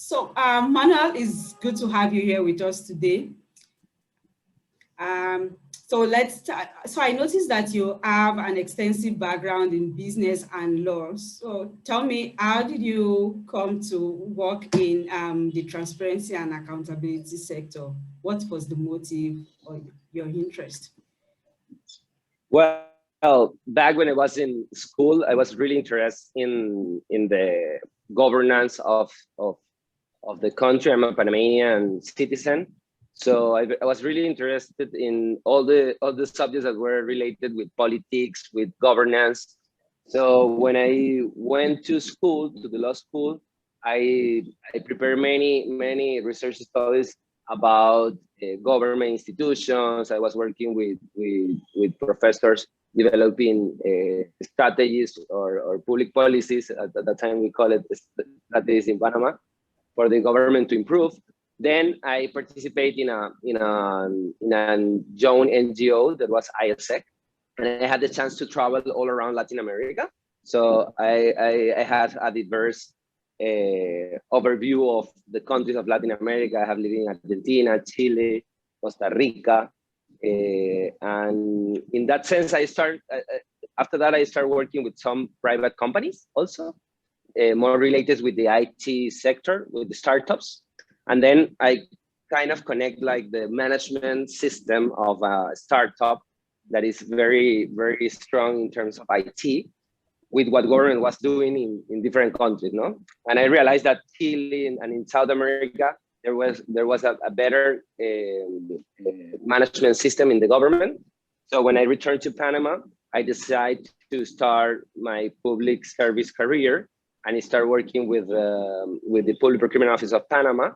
So Manuel, it's good to have you here with us today. So I noticed that you have an extensive background in business and law. So tell me, how did you come to work in the transparency and accountability sector? What was the motive or your interest? Well, back when I was in school, I was really interested in the governance of the country. I'm a Panamanian citizen. So I was really interested in all the subjects that were related with politics, with governance. So when I went to school, to the law school, I prepared many research studies about government institutions. I was working with professors developing strategies or public policies. At that time, we call it strategies in Panama for the government to improve. Then I participate in a joint NGO that was ISEC, and I had the chance to travel all around Latin America. So I had a diverse overview of the countries of Latin America. I have lived in Argentina, Chile, Costa Rica, and in that sense, after that I started working with some private companies also, more related with the IT sector, with the startups. And then I kind of connect like the management system of a startup that is very, very strong in terms of IT with what government was doing in different countries, no? And I realized that Chile and in South America, there was a better management system in the government. So when I returned to Panama, I decided to start my public service career, and I started working with the Public Procurement Office of Panama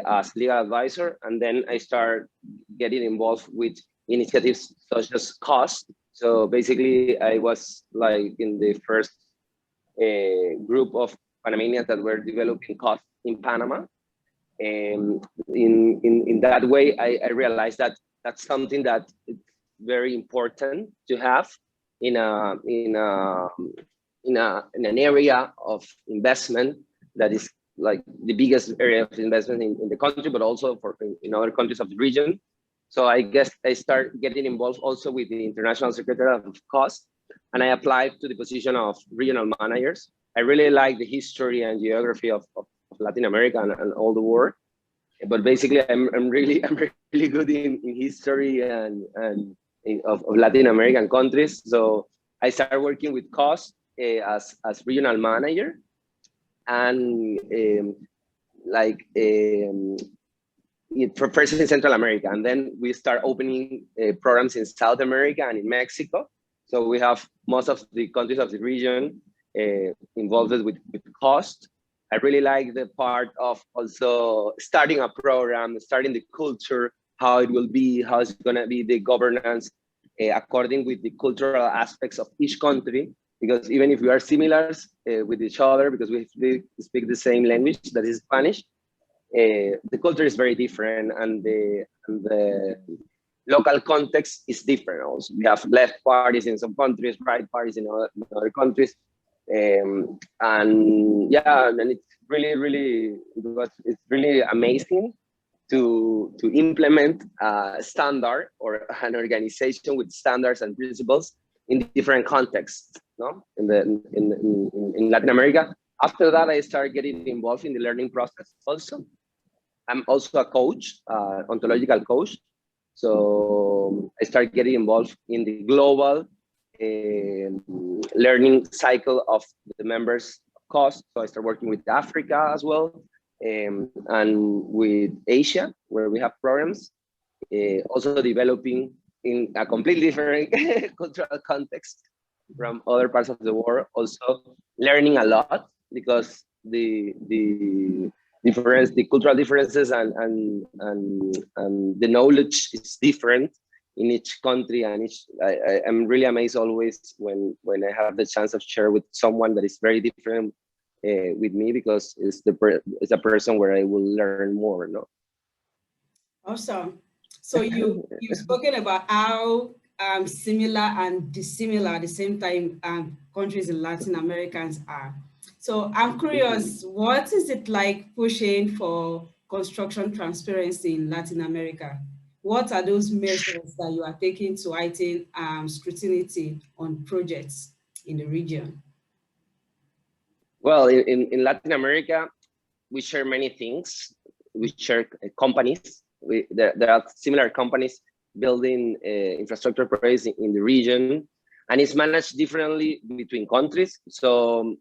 as legal advisor. And then I started getting involved with initiatives such as cost. So basically I was like in the first group of Panamanians that were developing cost in Panama. And in that way, I realized that that's something that it's very important to have in an area of investment that is like the biggest area of investment in the country, but also in other countries of the region. So I guess I start getting involved also with the International Secretariat of Cost, and I applied to the position of regional managers. I really like the history and geography of Latin America and all the world, but basically I'm really good in history and of Latin American countries. So I started working with cost as regional manager, and first in Central America, and then we start opening programs in South America and in Mexico. So we have most of the countries of the region involved with cost. I really like the part of also starting a program, starting the culture, how it will be, how it's gonna be the governance according with the cultural aspects of each country. Because even if we are similar with each other, because we speak the same language, that is Spanish, the culture is very different, and the local context is different also. We have left parties in some countries, right parties in other countries. And yeah, and it's really amazing to implement a standard or an organization with standards and principles in different contexts, no? In Latin America. After that, I started getting involved in the learning process also. I'm also a coach, ontological coach. So I started getting involved in the global learning cycle of the members' cost. So I started working with Africa as well, and with Asia, where we have programs. Also developing in a completely different cultural context from other parts of the world. Also learning a lot, because the cultural differences and the knowledge is different in each country, and I'm really amazed always when I have the chance of share with someone that is very different with me, because it's a person where I will learn more. No. Awesome. So you've spoken about how similar and dissimilar at the same time countries in Latin Americans are. So I'm curious, what is it like pushing for construction transparency in Latin America? What are those measures that you are taking to heighten scrutiny on projects in the region? Well, in Latin America, we share many things. We share companies. There are similar companies building infrastructure projects in the region, and it's managed differently between countries. So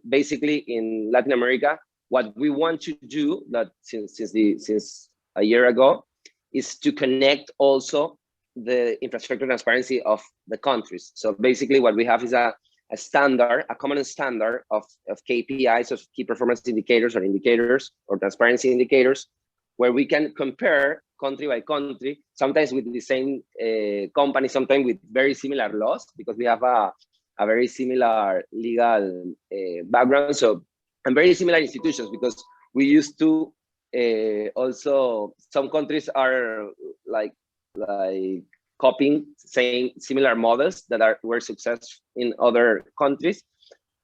basically, in Latin America, what we want to do, that since a year ago, is to connect also the infrastructure transparency of the countries. So basically, what we have is a standard, a common standard of KPIs, of key performance indicators or transparency indicators, where we can compare country by country, sometimes with the same company, sometimes with very similar laws, because we have a very similar legal background. So, and very similar institutions, because we used to also, some countries are like copying similar models that were successful in other countries.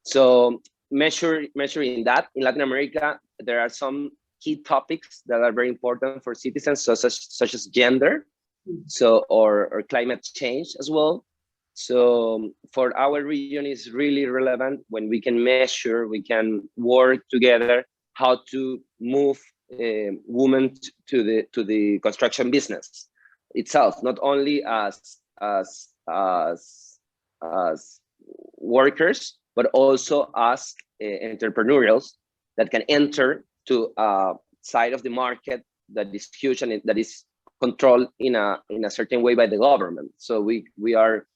So measuring that in Latin America, there are some key topics that are very important for citizens, such as gender, so or climate change as well. So for our region, is really relevant when we can measure, we can work together how to move women to the construction business itself, not only as workers, but also as entrepreneurials that can enter to a side of the market that is huge and that is controlled in a certain way by the government. So we are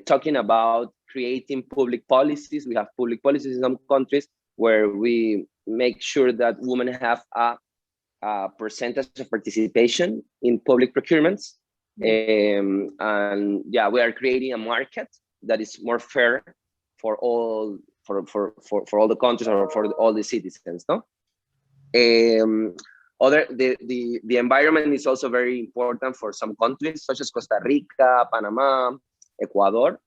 talking about creating public policies. We have public policies in some countries where we make sure that women have a percentage of participation in public procurements. And yeah, we are creating a market that is more fair for all all the countries, or for all the citizens. No. The environment is also very important for some countries, such as Costa Rica, Panama, Ecuador.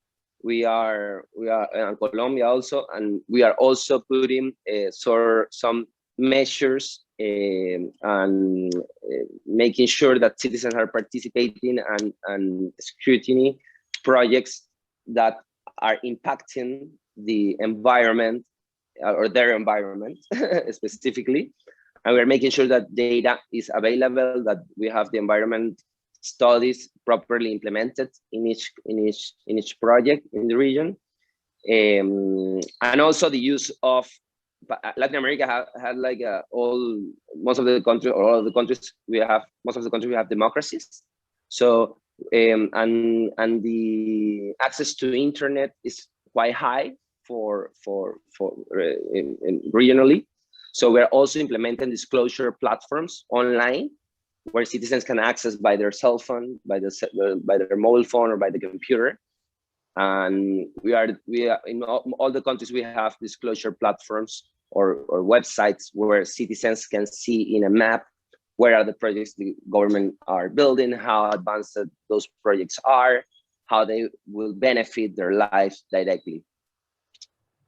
We are in Colombia also, and we are also putting some measures and making sure that citizens are participating and scrutiny projects that are impacting the environment or their environment specifically. And we're making sure that data is available, that we have the environment studies properly implemented in each project in the region. And also the use of Latin America had like most of the countries, or all of the countries we have, democracies. So and the access to internet is quite high for regionally. So we're also implementing disclosure platforms online, where citizens can access by their cell phone, by their mobile phone, or by the computer. And we are in all the countries, we have disclosure platforms or websites where citizens can see in a map where are the projects the government are building, how advanced those projects are, how they will benefit their lives directly.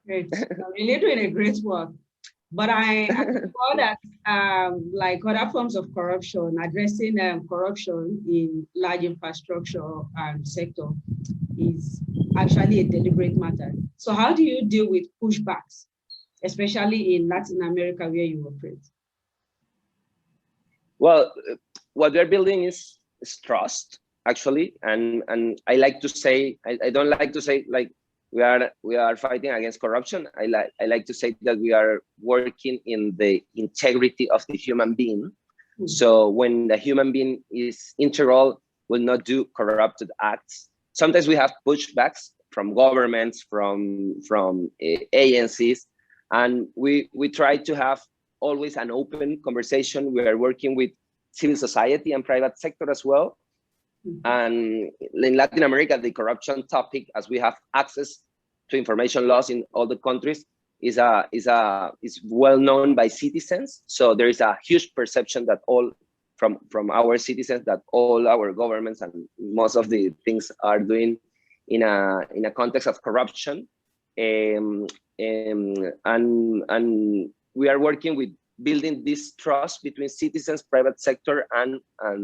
Great. You're really doing a great work. But I saw that like other forms of corruption, addressing corruption in large infrastructure sector is actually a deliberate matter. So how do you deal with pushbacks, especially in Latin America where you operate? Well, what we're building is trust, actually. And I like to say, I don't like to say like we are fighting against corruption. I like to say that we are working in the integrity of the human being. Mm-hmm. So when the human being is integral, will not do corrupted acts. Sometimes we have pushbacks from governments, from agencies, and we try to have always an open conversation. We are working with civil society and private sector as well. And in Latin America, the corruption topic, as we have access to information laws in all the countries, is well known by citizens. So there is a huge perception that from our citizens that all our governments and most of the things are doing in a context of corruption. and we are working with building this trust between citizens, private sector, and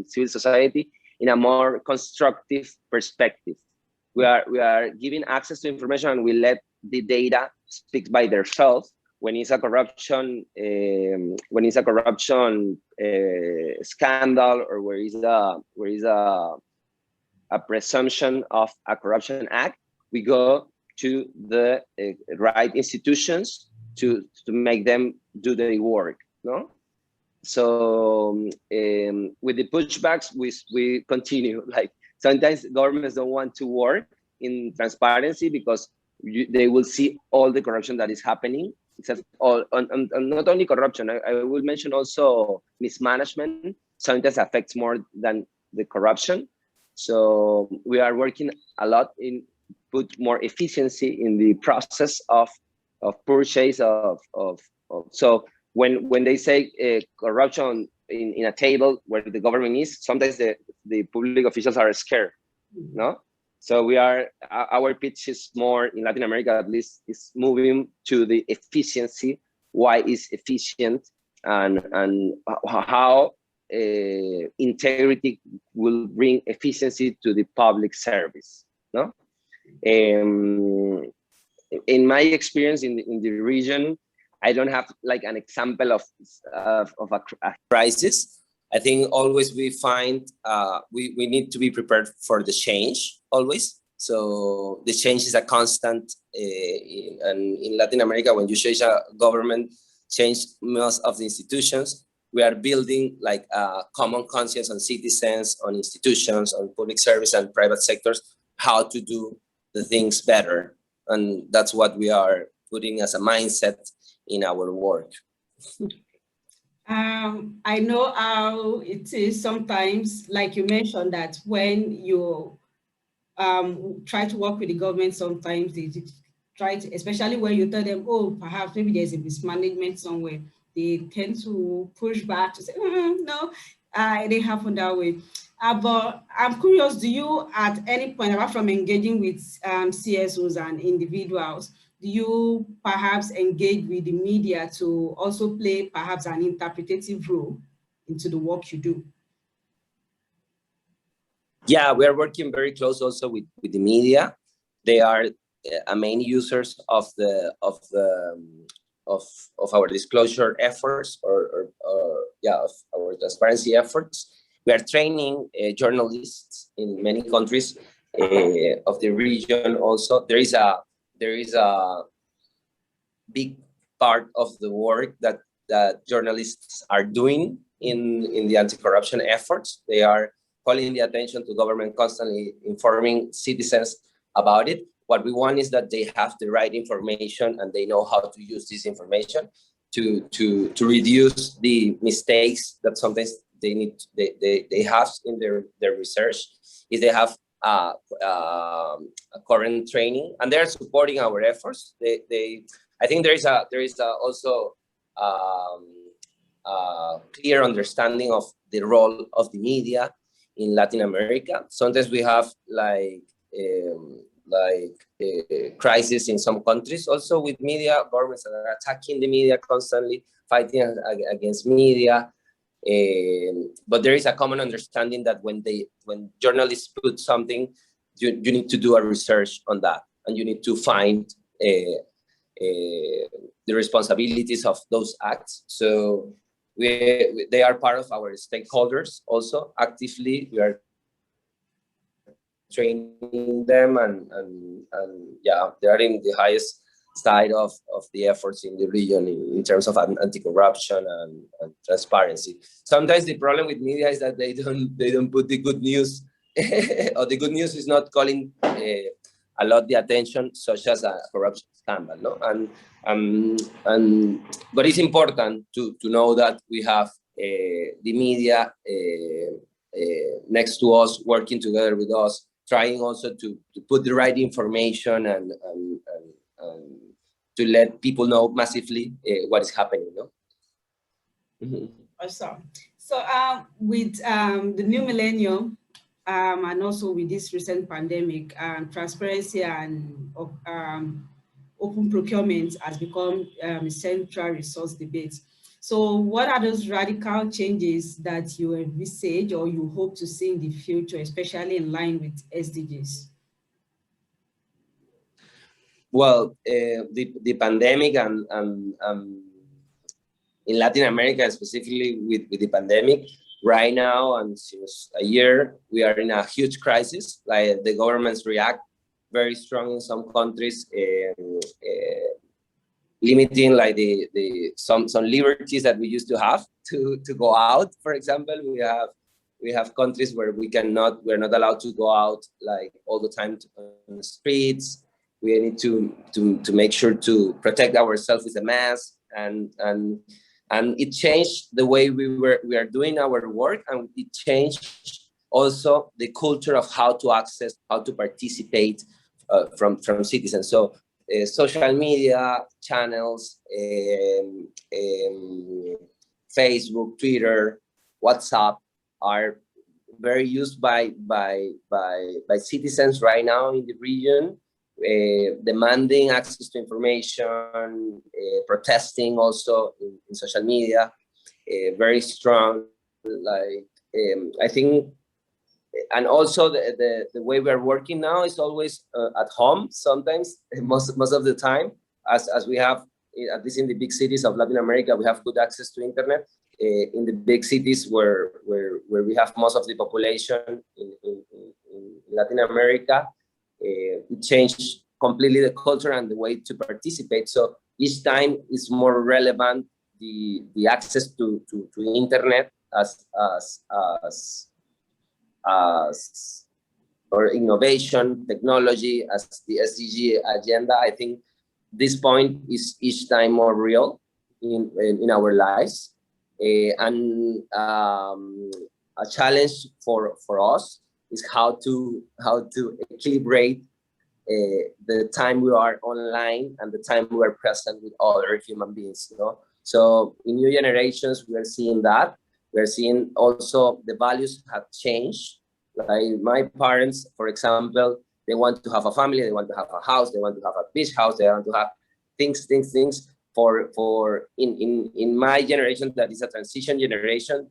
civil society in a more constructive perspective. We are giving access to information, and we let the data speak by themselves. When it's a corruption, scandal, or where is a presumption of a corruption act, we go to the right institutions to make them do their work. No, so with the pushbacks, we continue. Like sometimes governments don't want to work in transparency because they will see all the corruption that is happening. It's not only corruption. I will mention also mismanagement. Sometimes affects more than the corruption. So we are working a lot in put more efficiency in the process of purchase of so when they say corruption in a table where the government is, sometimes the public officials are scared, no? So our pitch is more, in Latin America at least, is moving to the efficiency, why is efficient, and how integrity will bring efficiency to the public service, no? In my experience in the region, I don't have like an example of a crisis. I think always we find we need to be prepared for the change always. So the change is a constant, and in Latin America, when you change a government, change most of the institutions, we are building like a common conscience on citizens, on institutions, on public service and private sectors, how to do the things better. And that's what we are putting as a mindset in our work. I know how it is sometimes, like you mentioned, that when you try to work with the government, sometimes they try to, especially when you tell them, oh, perhaps maybe there's a mismanagement somewhere, they tend to push back to say, no, it didn't happen that way. But I'm curious, do you at any point, apart from engaging with CSOs and individuals, do you perhaps engage with the media to also play perhaps an interpretative role into the work you do? Yeah, we are working very close also with the media. They are main users of our disclosure efforts, or of our transparency efforts. We are training journalists in many countries of the region. Also, there is a big part of the work that journalists are doing in the anti-corruption efforts. They are calling the attention to government, constantly informing citizens about it. What we want is that they have the right information and they know how to use this information to reduce the mistakes that sometimes they have in their research. If they have a current training, and they're supporting our efforts. I think there is also clear understanding of the role of the media in Latin America. Sometimes we have crisis in some countries also with media. Governments are attacking the media constantly, fighting against media. But there is a common understanding that when journalists put something, you need to do a research on that, and you need to find the responsibilities of those acts. So they are part of our stakeholders also. Actively, we are training them, and yeah, they are in the highest side of the efforts in the region in terms of anti-corruption and transparency. Sometimes the problem with media is that they don't put the good news, or the good news is not calling a lot the attention, such as a corruption scandal, no? But it's important to know that we have the media next to us, working together with us, trying also to put the right information and to let people know massively what is happening, no? Mm-hmm. Awesome. So with the new millennium, and also with this recent pandemic, transparency and open procurement has become a central resource debate. So what are those radical changes that you envisage or you hope to see in the future, especially in line with SDGs? Well, the pandemic and in Latin America, specifically with the pandemic, right now and since a year, we are in a huge crisis. Like the governments react very strong in some countries, limiting like some liberties that we used to have to go out. For example, we have countries where we're not allowed to go out like all the time on the streets. We need to make sure to protect ourselves with a mask, and it changed the way we are doing our work, and it changed also the culture of how to access, how to participate from citizens. So social media channels, Facebook, Twitter, WhatsApp are very used by citizens right now in the region, demanding access to information, protesting also in social media, very strong. Like I think, and also the way we are working now is always at home. Sometimes, most of the time, as we have, at least in the big cities of Latin America, we have good access to internet. In the big cities where we have most of the population in Latin America, it changed completely the culture and the way to participate. So each time is more relevant the access to internet as or innovation, technology as the SDG agenda. I think this point is each time more real in our lives, and a challenge for us is how to equilibrate the time we are online and the time we are present with other human beings. You know, so in new generations we are seeing that. We are seeing also the values have changed. Like my parents, for example, they want to have a family, they want to have a house, they want to have a beach house, they want to have things. For in my generation, that is a transition generation,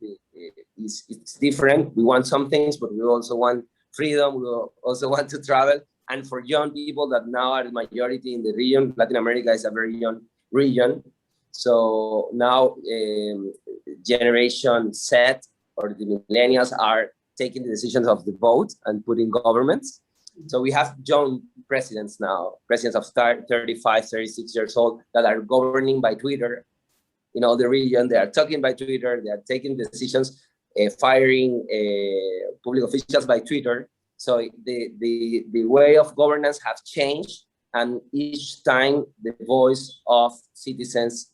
it's different. We want some things, but we also want freedom. We also want to travel. And for young people that now are the majority in the region, Latin America is a very young region. So now Generation Z or the millennials are taking the decisions of the vote and putting governments. So we have young presidents now, presidents of 35, 36 years old that are governing by Twitter in all the region. They are talking by Twitter. They are taking decisions, firing public officials by Twitter. So the way of governance have changed, and each time the voice of citizens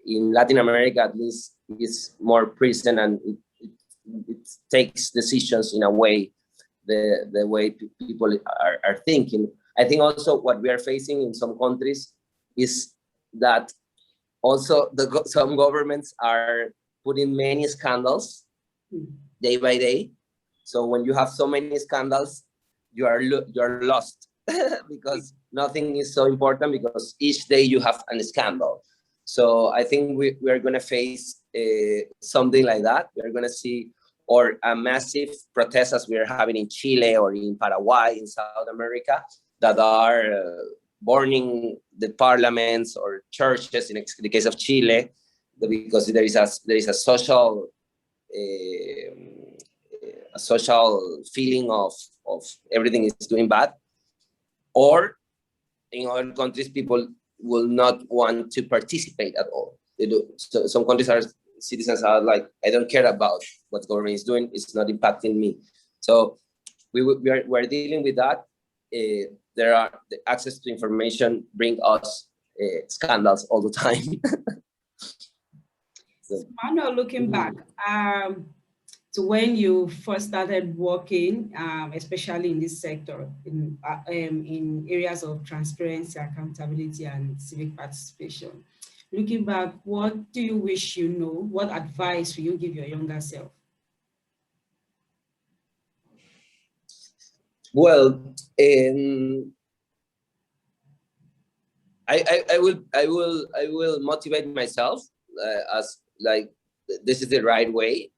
in Latin America, at least, is more present, and it takes decisions in a way, the way people are thinking. I think also what we are facing in some countries is that also some governments are putting many scandals day by day. So when you have so many scandals, you are lost because nothing is so important, because each day you have a scandal. So I think we are going to face something like that. We are going to see or a massive protest as we are having in Chile or in Paraguay, in South America, that are burning the parliaments or churches, in the case of Chile, because there is a social feeling of everything is doing bad. Or in other countries, people will not want to participate at all. They do. So some countries citizens are like, I don't care about what government is doing. It's not impacting me. So we're dealing with that. There are the access to information bring us scandals all the time. So, Manuel, looking back to when you first started working, especially in this sector, in areas of transparency, accountability, and civic participation. Looking back, what do you wish you know? What advice will you give your younger self? Well, I will motivate myself as like this is the right way.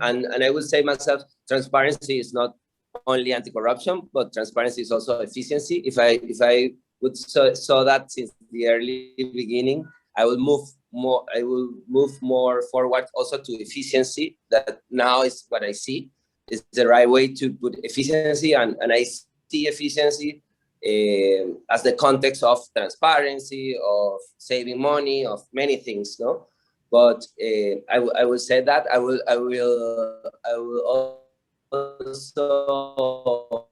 And I will say myself, transparency is not only anti-corruption, but transparency is also efficiency. If I would saw that since the early beginning, I will move more forward also to efficiency. That now is what I see is the right way to put efficiency, and I see efficiency as the context of transparency, of saving money, of many things, no? But I will say that I will also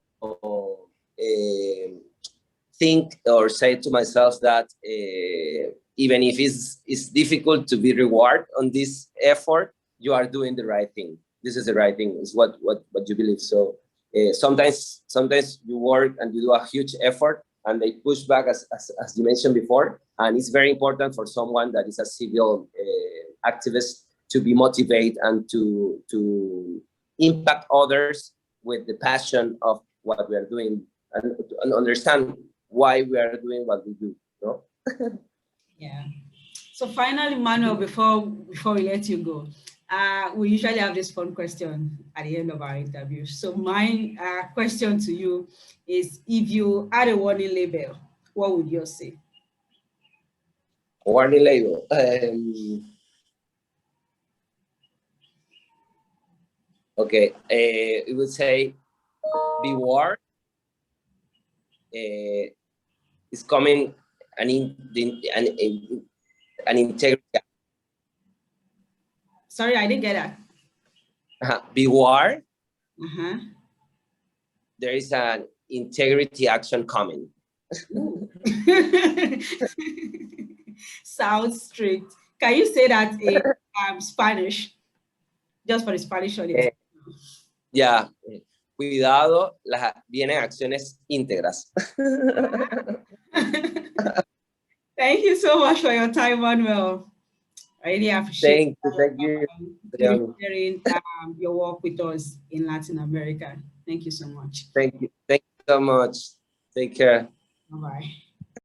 think or say to myself that even if it's difficult to be rewarded on this effort, you are doing the right thing. This is the right thing, is what you believe. So sometimes you work and you do a huge effort and they push back, as you mentioned before, and it's very important for someone that is a civil activist to be motivated and to impact others with the passion of what we are doing, and understand why we are doing what we do, no? Yeah. So finally, Manuel, before we let you go, we usually have this fun question at the end of our interview. So my question to you is, if you had a warning label, what would you say? Warning label. Okay, it would say, beware. Is coming an integrity. Sorry, I didn't get that. Beware. Uh-huh. There is an integrity action coming. Sounds strict. Can you say that in Spanish? Just for the Spanish audience. Yeah. Cuidado, vienen acciones íntegras. Thank you so much for your time, Manuel. I really appreciate Thank you. Sharing your work with us in Latin America. Thank you so much. Thank you so much. Take care. Bye-bye.